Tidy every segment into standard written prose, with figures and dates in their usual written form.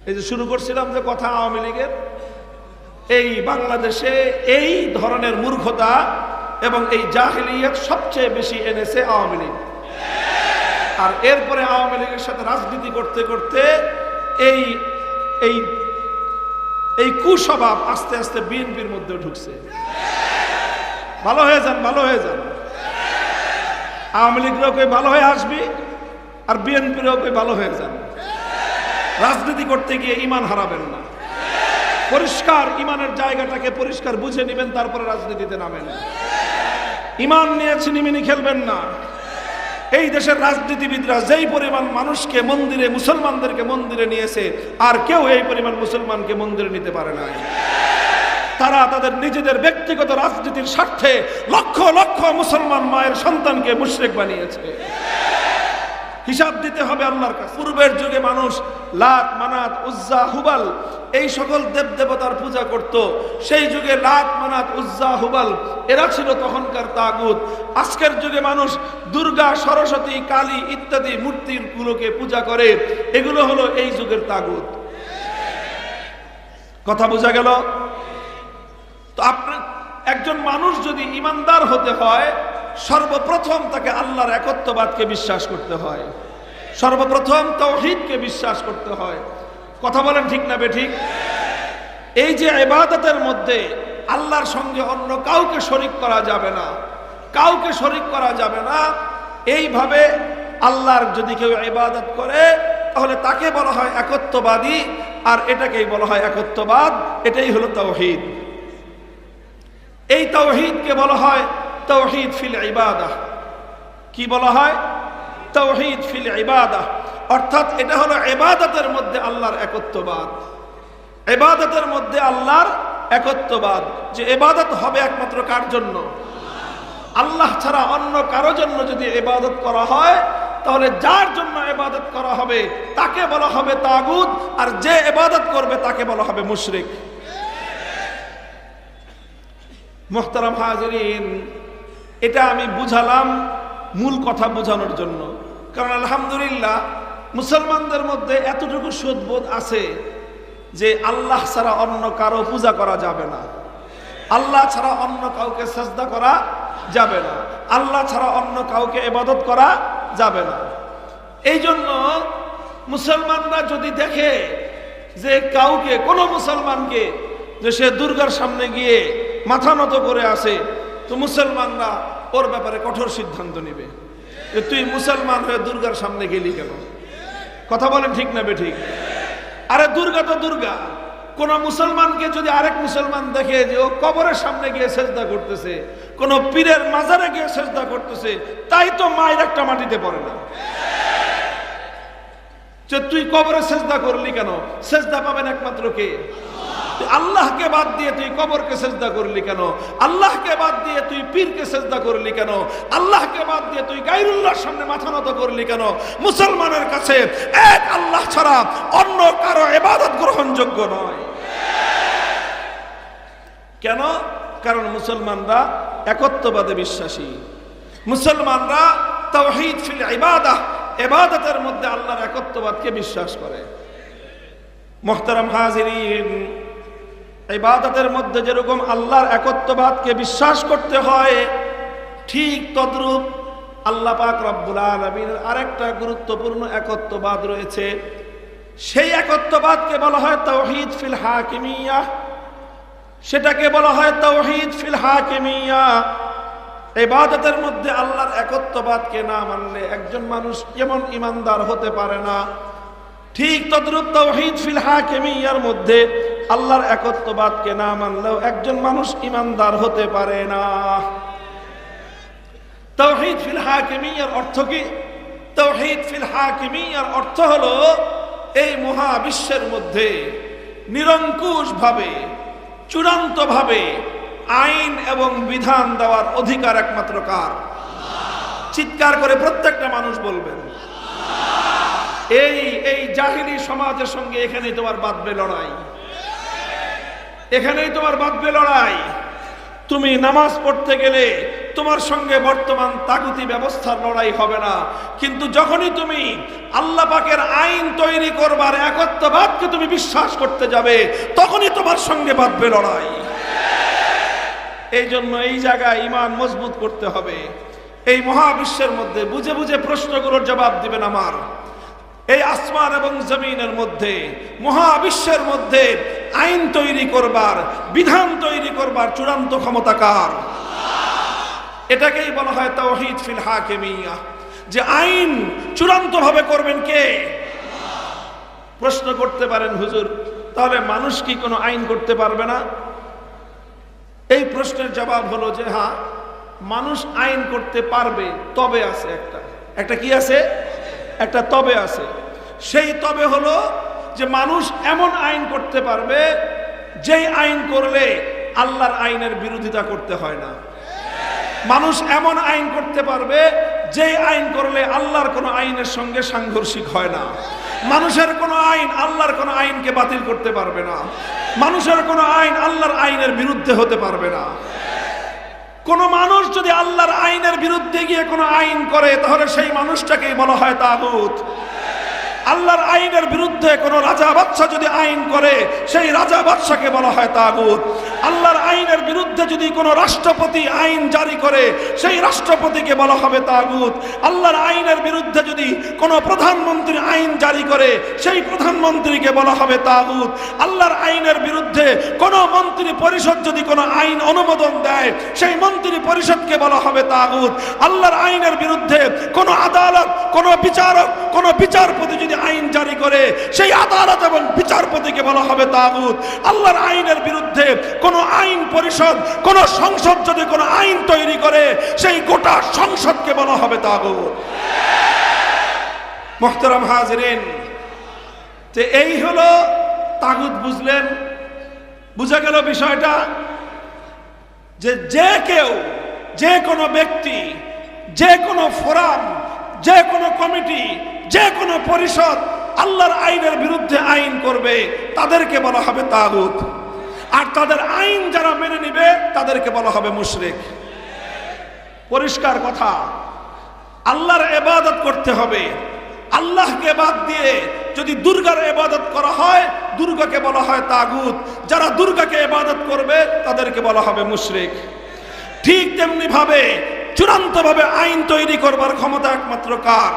এই যে শুরু করছিলাম যে কথা আওয়ামী লীগের, এই বাংলাদেশে এই ধরনের মূর্খতা এবং এই জাহিলিয়াত সবচেয়ে বেশি এনেছে আওয়ামী লীগ। আর এরপরে আওয়ামী লীগের সাথে রাজনীতি করতে করতে এই এই এই কুস্বভাব আস্তে আস্তে বিএনপির মধ্যে ঢুকছে। ভালো হয়ে যান, ভালো হয়ে যান। আওয়ামী লীগরাও কই ভালো হয়ে আসবি, আর বিএনপিরাও কই ভালো হয়ে যান। রাজনীতি করতে গিয়ে ঈমান হারাবেন না, পরিষ্কার ঈমানের জায়গাটাকে পরিষ্কার বুঝে নেবেন, তারপরে রাজনীতিতে নামেন। ঈমান নিয়ে ছিনিমিনি খেলবেন না। এই দেশের রাজনীতিবিদরা যেই পরিমাণ মানুষকে মন্দিরে, মুসলমানদেরকে মন্দিরে নিয়েছে, আর কেউ এই পরিমাণ মুসলমানকে মন্দিরে নিতে পারে না। তারা তাদের নিজেদের ব্যক্তিগত রাজনীতির স্বার্থে লক্ষ লক্ষ মুসলমান মায়ের সন্তানকে মুশরিক বানিয়েছে। হিসাব দিতে হবে আল্লাহর কাছে। পূর্বের যুগে মানুষ লাত, মানাত, উজ্জা, হুবাল এই সকল দেবদেবতার পূজা করত। সেই যুগে লাত, মানাত, উজ্জা, হুবাল এরা ছিল তখনকার তাগুত। আজকের যুগে মানুষ দুর্গা, সরস্বতী, কালী ইত্যাদি মূর্তির গুলোকে পূজা করে। এগুলো হলো এই যুগের তাগুত। কথা বোঝা গেল? তো আপনার একজন মানুষ যদি ইমানদার হতে হয়, সর্বপ্রথম তাকে আল্লাহর একত্ববাদকে বিশ্বাস করতে হয়, সর্বপ্রথম তাওহীদকে বিশ্বাস করতে হয়। কথা বলেন ঠিক না বেঠিক? এই যে ইবাদতের মধ্যে আল্লাহর সঙ্গে অন্য কাউকে শরীক করা যাবে না, কাউকে শরীক করা যাবে না। এইভাবে আল্লাহর যদি কেউ ইবাদত করে তাহলে তাকে বলা হয় একত্ববাদী, আর এটাকেই বলা হয় একত্ববাদ। এটাই হলো তাওহীদ। এই তাওহীদকে বলা হয় তাওহীদ ফিল ইবাদাহ। কি বলা হয়? তাওহীদ ফিল ইবাদাহ। অর্থাৎ এটা হলো ইবাদতের মধ্যে আল্লাহর একত্ববাদ। ইবাদতের মধ্যে আল্লাহর একত্ববাদ, যে ইবাদত হবে একমাত্র কার জন্য? আল্লাহ ছাড়া অন্য কারো জন্য যদি ইবাদত করা হয়, তাহলে যার জন্য ইবাদত করা হবে তাকে বলা হবে তাগুত, আর যে ইবাদত করবে তাকে বলা হবে মুশরিক। মুহতারাম হাজিরিন, এটা আমি বুঝালাম মূল কথা বোঝানোর জন্য। কারণ আলহামদুলিল্লাহ মুসলমানদের মধ্যে এতটুকু সুদবোধ আছে যে আল্লাহ ছাড়া অন্য কারো পূজা করা যাবে না, আল্লাহ ছাড়া অন্য কাউকে সাজদা করা যাবে না, আল্লাহ ছাড়া অন্য কাউকে ইবাদত করা যাবে না। এই জন্য মুসলমানরা যদি দেখে যে কাউকে, কোনো মুসলমানকে যে সে দুর্গার সামনে গিয়ে মাথা নত করে আসে, তো মুসলমানরা ওর ব্যাপারে কঠোর সিদ্ধান্ত নেবে যে তুই মুসলমান হয়ে দুর্গার সামনে গেলি কেন? কথা বলেন ঠিক না বেঠিক? আরে দুর্গা তো দুর্গা। কোন মুসলমানকে যদি আরেক মুসলমান দেখে যে ও কবরের সামনে গিয়ে সেজদা করতেছে, কোন পীরের মাজারে গিয়ে সেজদা করতেছে, তাই তো মায়ের একটা মাটিতে পড়ে না। যে তুই কবরে সেজদা করলি কেন? সেজদা পাবেন একমাত্র কে? আল্লাহকে বাদ দিয়ে তুই কবরকে সেজদা করলি কেন? আল্লাহকে বাদ দিয়ে তুই পীরকে সেজদা করলি কেন? আল্লাহকে বাদ দিয়ে তুই গায়রুল্লাহর সামনে মাথা নত করলি কেন? মুসলমানের কাছে এক আল্লাহ ছাড়া অন্য কারো ইবাদত গ্রহণযোগ্য নয়। কেন? কারণ মুসলমানরা একত্ববাদে বিশ্বাসী। মুসলমানরা তাওহীদ ফিল ইবাদাহ, ইবাদতের মধ্যে আল্লাহর একত্ববাদকে বিশ্বাস করে। মুহতারাম হাজিরিন, ইবাদতের মধ্যে যেরকম আল্লাহর একত্ববাদকে বিশ্বাস করতে হয়, ঠিক তদ্রূপ আল্লাহ পাক রব্বুল আলামিনের আরেকটা গুরুত্বপূর্ণ একত্ববাদ রয়েছে। সেই একত্ববাদকে বলা হয় তাওহীদ ফিল হাকিমিয়াহ। সেটাকে বলা হয় তাওহীদ ফিল হাকিমিয়াহ। ইবাদতের মধ্যে আল্লাহর একত্ববাদকে না মানলে একজন মানুষ যেমন ঈমানদার হতে পারে না, ঠিক তদ্রূপ তাওহীদ ফিল হাকিমিয়ার মধ্যে আল্লাহর একত্ববাদকে না মানলেও একজন মানুষ ঈমানদার হতে পারে না। তাওহীদ ফিল হাকিমিয়ার অর্থ কি? তাওহীদ ফিল হাকিমিয়ার অর্থ হলো এই মহাবিশ্বের মধ্যে নিরঙ্কুশভাবে, চূড়ান্তভাবে আইন এবং বিধান দেওয়ার অধিকার একমাত্র কার? চিৎকার করে প্রত্যেকটা মানুষ বলবেন। এই জাহিলি সমাজের সঙ্গে এখানেই তোমার বাঁধবে লড়াই, এখানেই তোমার বাঁধবে লড়াই। তুমি নামাজ পড়তে গেলে তোমার সঙ্গে বর্তমান তাগুতি ব্যবস্থার লড়াই হবে না। কিন্তু যখনই তুমি আল্লাহ পাকের আইন তৈরি করবার একত্ববাদকে তুমি বিশ্বাস করতে যাবে, তখনই তোমার সঙ্গে বাঁধবে লড়াই। এই জন্য এই জায়গায় ঈমান মজবুত করতে হবে। এই মহাবিশ্বের মধ্যে বুঝে বুঝে প্রশ্নগুলোর জবাব দিবেন আমার। এই আসমান এবং জমিনের মধ্যে, মহাবিশ্বের মধ্যে আইন তৈরি করবার, বিধান তৈরি করবার চূড়ান্ত ক্ষমতা কার? এটাকেই বলা হয় তাওহীদ ফিল হাকিমিয়া, যে আইন চূড়ান্ত ভাবে করবেন কে? প্রশ্ন করতে পারেন, হুজুর তাহলে মানুষ কি কোনো আইন করতে পারবে না? এই প্রশ্নের জবাব হলো যে হ্যাঁ, মানুষ আইন করতে পারবে, তবে আছে একটা কি আছে? একটা তবে আছে। সেই তবে হলো যে মানুষ এমন আইন করতে পারবে যেই আইন করলে আল্লাহর আইনের বিরোধিতা করতে হয় না। মানুষ এমন আইন করতে পারবে যেই আইন করলে আল্লাহর কোনো আইনের সঙ্গে সাংঘর্ষিক হয় না। মানুষের কোনো আইন আল্লাহর কোনো আইনকে বাতিল করতে পারবে না। মানুষের কোনো আইন আল্লাহর আইনের বিরুদ্ধে হতে পারবে না। কোন মানুষ যদি আল্লাহর আইনের বিরুদ্ধে গিয়ে কোনো আইন করে, তাহলে সেই মানুষটাকেই বলা হয় তাগুত। আল্লাহর আইনের বিরুদ্ধে কোন রাজা বাদশা যদি আইন করে, সেই রাজা বাদশাকে বলা হয় তাগুত। আল্লাহর আইনের বিরুদ্ধে যদি কোনো রাষ্ট্রপতি আইন জারি করে, সেই রাষ্ট্রপতিকে বলা হবে তাগুত। আল্লাহর আইনের বিরুদ্ধে যদি কোনো প্রধানমন্ত্রী আইন জারি করে, সেই প্রধানমন্ত্রীকে বলা হবে তাগুত। আল্লাহর আইনের বিরুদ্ধে কোনো মন্ত্রী পরিষদ যদি কোনো আইন অনুমোদন দেয়, সেই মন্ত্রী পরিষদকে বলা হবে তাগুত। আল্লাহর আইনের বিরুদ্ধে কোনো আদালত, কোনো বিচারক, কোনো বিচারপতি যদি আইন জারি করে, সেই আদালত এবং বিচারপতিকে বলা হবে তাগুত। আল্লাহর আইনের বিরুদ্ধে কোনো আইন পরিষদ, কোনো সংসদ যদি কোনো আইন তৈরি করে, সেই গোটা সংসদকে বলা হবে তাগুত। মুহতারাম হাজিরিন, যে এই হলো তাগুত। বুঝলেন? বুঝা গেল বিষয়টা? যে কেউ, যে কোনো ব্যক্তি, যে কোনো ফোরাম, যে কোনো কমিটি, যে কোনো পরিষদ আল্লাহর আইনের বিরুদ্ধে আইন করবে, তাদেরকে বলা হবে তাগুত। আর তাদের আইন যারা মেনে নিবে, তাদেরকে বলা হবে মুশরিক। পরিষ্কার কথা। আল্লাহর ইবাদত করতে হবে। আল্লাহকে বাদ দিয়ে যদি দুর্গার ইবাদত করা হয়, দুর্গাকে বলা হয় তাগুত। যারা দুর্গাকে ইবাদত করবে, তাদেরকে বলা হবে মুশরিক। ঠিক তেমনি ভাবে চূড়ান্ত ভাবে আইন তৈরি করবার ক্ষমতা একমাত্র কার?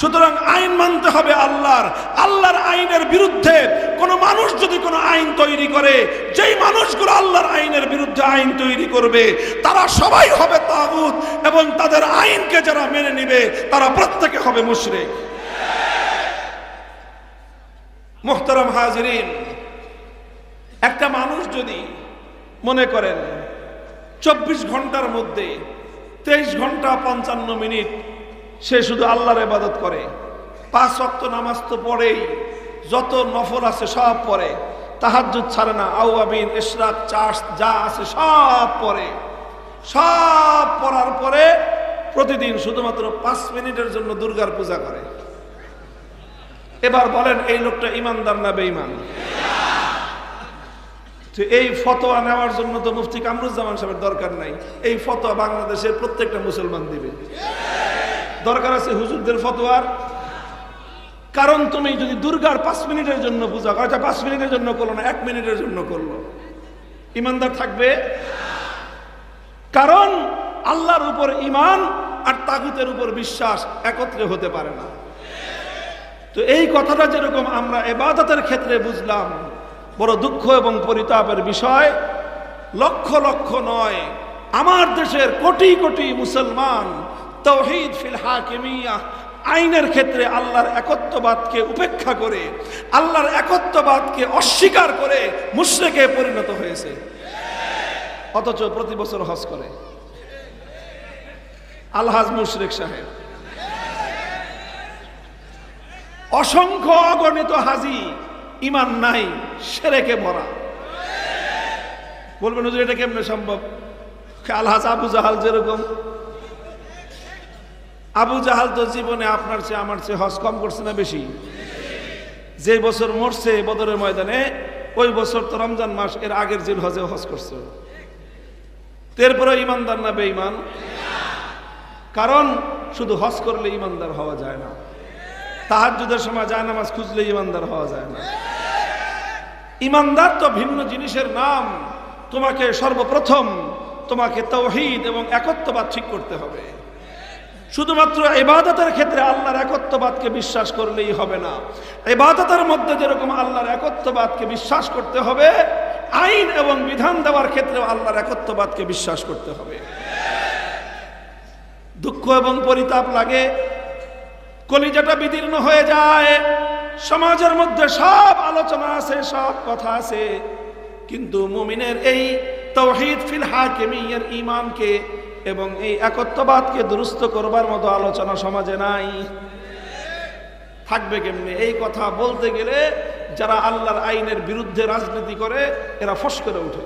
সুতরাং আইন মানতে হবে আল্লাহর। আল্লাহর আইনের বিরুদ্ধে কোনো মানুষ যদি কোনো আইন তৈরি করে, যেই মানুষগুলো আল্লাহর আইনের বিরুদ্ধে আইন তৈরি করবে, তারা সবাই হবে তাগুত, এবং তাদের আইনকে যারা মেনে নিবে, তারা প্রত্যেকে হবে মুশরিক। মুহতারাম হাজিরিন, একটা মানুষ যদি মনে করেন 24 ঘন্টার মধ্যে 23 ঘন্টা 55 মিনিট সে শুধু আল্লাহর ইবাদত করে, 5 ওয়াক্ত নামাজ তো পড়েই, যত নফল আছে সব পড়ে, তাহাজ্জুদ ছাড়ে না, আওয়াবিন, ইশরাক, চাষ যা আছে সব পড়ে, সব পড়ার পরে প্রতিদিন শুধুমাত্র 5 মিনিটের জন্য দুর্গার পূজা করে। এবার বলেন, এই লোকটা ইমানদার না বেঈমান? এই ফতোয়া নেওয়ার জন্য তো মুফতি কামরুজ্জামান সাহেবের দরকার নাই। এই ফতোয়া বাংলাদেশের প্রত্যেকটা মুসলমান দিবে। দরকার আছে হুজুরদের ফতোয়ার? কারণ তুমি যদি দুর্গার 5 মিনিটের জন্য পূজা করো, 5 মিনিটের জন্য করলো না, 1 মিনিটের জন্য করলো, ইমানদার থাকবে? কারণ আল্লাহর উপর ঈমান আর তাগুতের উপর বিশ্বাস একত্রে হতে পারে না। তো এই কথাটা যেরকম আমরা ইবাদতের ক্ষেত্রে বুঝলাম, বড় দুঃখ এবং পরিতাপের বিষয়, লক্ষ লক্ষ নয়, আমার দেশের কোটি কোটি মুসলমান তাওহীদ ফিল হাকিমিয়া, আইনের ক্ষেত্রে আল্লাহর একত্ববাদকে উপেক্ষা করে, আল্লাহর একত্ববাদকে অস্বীকার করে মুশরিকে পরিণত হয়েছে। অথচ প্রতি বছর হজ করে আলহাজ মুশরিক সাহেব। অসংখ্য অগণিত হাজি ঈমান নাই, শিরকে ভরা। বলবেন হুজুর এটা কেমনে সম্ভব? আলহাজ আবু জাহাল যেরকম, আবু জাহাল তো জীবনে আপনার চেয়ে আমার চেয়ে হজ কম করছে না বেশি? যে বছর মরছে বদরের ময়দানে, ওই বছর তো রমজান মাস এর আগের জিল হজে হজ করছে। এরপরে ইমানদার না বেঈমান? কারণ শুধু হজ করলে ইমানদার হওয়া যায় না, তাহাজ্জুদের সময় জায়নামাজ খুঁজলে ইমানদার হওয়া যায় না। ইমানদার তো ভিন্ন জিনিসের নাম। তোমাকে সর্বপ্রথম তোমাকে তাওহীদ এবং একত্ববাদ ঠিক করতে হবে। শুধুমাত্র ইবাদতের ক্ষেত্রে আল্লাহর একত্ববাদকে বিশ্বাস করলেই হবে না। ইবাদতের মধ্যে যেরকম আল্লাহর একত্ববাদকে বিশ্বাস করতে হবে, আইন এবং বিধান দেওয়ার ক্ষেত্রেও আল্লাহর একত্ববাদকে বিশ্বাস করতে হবে। দুঃখ এবং পরিতাপ লাগে, কলিজাটা বিদীর্ণ হয়ে যায়। সমাজের মধ্যে সব আলোচনা আছে, সব কথা আছে, কিন্তু মুমিনের এই তাওহীদ ফিল হাকিমিয়্যার ঈমানকে এবং এই একত্ববাদকে দুরুস্ত করবার মতো আলোচনা সমাজে নাই। থাকবে কেমনে? এই কথা বলতে গেলে যারা আল্লাহর আইনের বিরুদ্ধে রাজনীতি করে এরা ফস করে ওঠে।